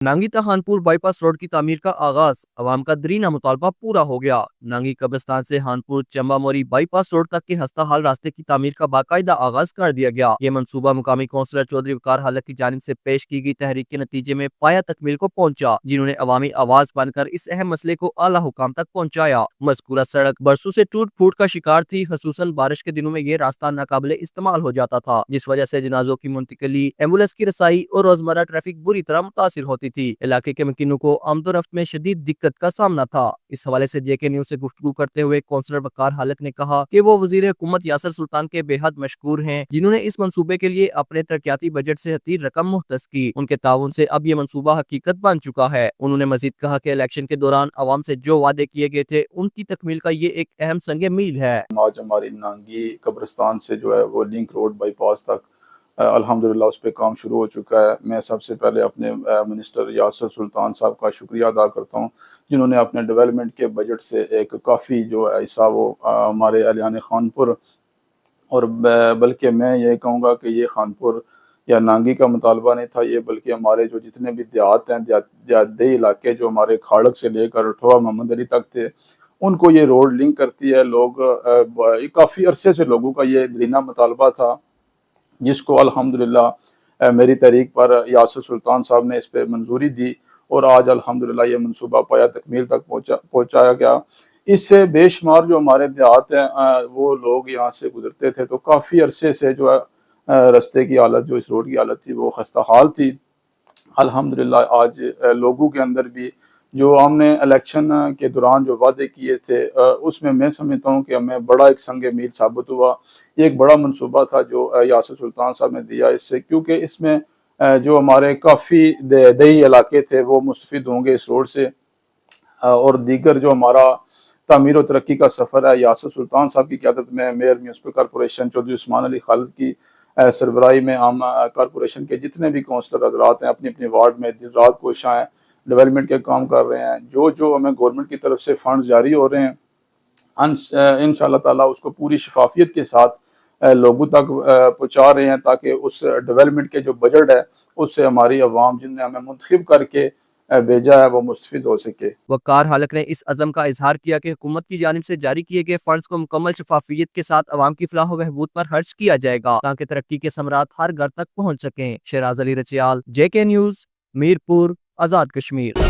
نانگی تا Khanpur by pass road کی تعمیر کا آغاز، عوام کا درینہ مطالبہ پورا ہو گیا۔ نانگی قبرستان سے خانپور چمبا موری بائی پاس روڈ تک کے ہستہ حال راستے کی تعمیر کا باقاعدہ آغاز کر دیا گیا۔ یہ منصوبہ مقامی کونسلر چودھری وقار حلق کی جانب سے پیش کی گئی تحریک کے نتیجے میں پایہ تکمیل کو پہنچا، جنہوں نے عوامی آواز بن کر اس اہم مسئلے کو اعلیٰ حکام تک پہنچایا۔ مذکورہ سڑک برسوں سے ٹوٹ پھوٹ کا شکار تھی، خصوصاً بارش کے دنوں میں یہ راستہ ناقابل استعمال ہو جاتا تھا، جس وجہ سے جنازوں کی منتقلی، ایمبولینس کی رسائی اور روزمرہ ٹریفک بری طرح متاثر ہوتی تھی۔ علاقے کے مکینوں کو آمد و رفت میں شدید دقت کا سامنا تھا۔ اس حوالے سے جے کے نیوز سے گفتگو کرتے ہوئے کونسلر وقار حلق نے کہا کہ وہ وزیر حکومت یاسر سلطان کے بے حد مشکور ہیں، جنہوں نے اس منصوبے کے لیے اپنے ترقیاتی بجٹ سے حتیر رقم مختص کی۔ ان کے تعاون سے اب یہ منصوبہ حقیقت بن چکا ہے۔ انہوں نے مزید کہا کہ الیکشن کے دوران عوام سے جو وعدے کیے گئے تھے، ان کی تکمیل کا یہ ایک اہم سنگ میل ہے۔ آج ہماری نانگی قبرستان سے جو ہے وہ لنک روڈ بائی پاس تک الحمدللہ اس پہ کام شروع ہو چکا ہے۔ میں سب سے پہلے اپنے منسٹر یاسر سلطان صاحب کا شکریہ ادا کرتا ہوں، جنہوں نے اپنے ڈیولپمنٹ کے بجٹ سے ایک کافی جو حصہ وہ ہمارے اہلِ خانپور اور بلکہ میں یہ کہوں گا کہ یہ خانپور یا نانگی کا مطالبہ نہیں تھا، یہ بلکہ ہمارے جو جتنے بھی دیہات ہیں، دیہی علاقے جو ہمارے کھاڑک سے لے کر ٹھوا محمد علی تک تھے، ان کو یہ روڈ لنک کرتی ہے۔ لوگ کافی عرصے سے لوگوں کا یہ درینہ مطالبہ تھا، جس کو الحمدللہ میری تحریک پر یاسر سلطان صاحب نے اس پہ منظوری دی، اور آج الحمدللہ یہ منصوبہ پایہ تکمیل تک پہنچایا گیا۔ اس سے بے شمار جو ہمارے دیہات ہیں وہ لوگ یہاں سے گزرتے تھے، تو کافی عرصے سے جو ہے رستے کی حالت، جو اس روڈ کی حالت تھی، وہ خستہ حال تھی۔ الحمدللہ آج لوگوں کے اندر بھی جو ہم نے الیکشن کے دوران جو وعدے کیے تھے، اس میں سمجھتا ہوں کہ ہمیں بڑا ایک سنگ میل ثابت ہوا۔ یہ ایک بڑا منصوبہ تھا جو یاسر سلطان صاحب نے دیا اس سے، کیونکہ اس میں جو ہمارے کافی دیہی علاقے تھے وہ مستفید ہوں گے اس روڈ سے، اور دیگر جو ہمارا تعمیر و ترقی کا سفر ہے، یاسر سلطان صاحب کی قیادت میں میئر میونسپل کارپوریشن چودھری عثمان علی خالد کی سربراہی میں ہم کارپوریشن کے جتنے بھی کونسلر حضرات ہیں اپنی اپنی وارڈ میں دن رات کوشاں ہیں، ڈیولپمنٹ کے کام کر رہے ہیں۔ جو ہمیں گورنمنٹ کی طرف سے فنڈز جاری ہو رہے ہیں، انشاءاللہ تعالیٰ اس کو پوری شفافیت کے ساتھ لوگوں تک پہنچا رہے ہیں، تاکہ اس ڈیولپمنٹ کے جو بجٹ ہے اس سے ہماری عوام جن نے ہمیں منتخب کر کے بھیجا ہے وہ مستفید ہو سکے۔ وقار حلق نے اس عزم کا اظہار کیا کہ حکومت کی جانب سے جاری کیے گئے فنڈز کو مکمل شفافیت کے ساتھ عوام کی فلاح و بہبود پر خرچ کیا جائے گا، تاکہ ترقی کے ثمرات ہر گھر تک پہنچ سکیں۔ شیراز علی رچیال، جے کے نیوز، میرپور، آزاد کشمیر۔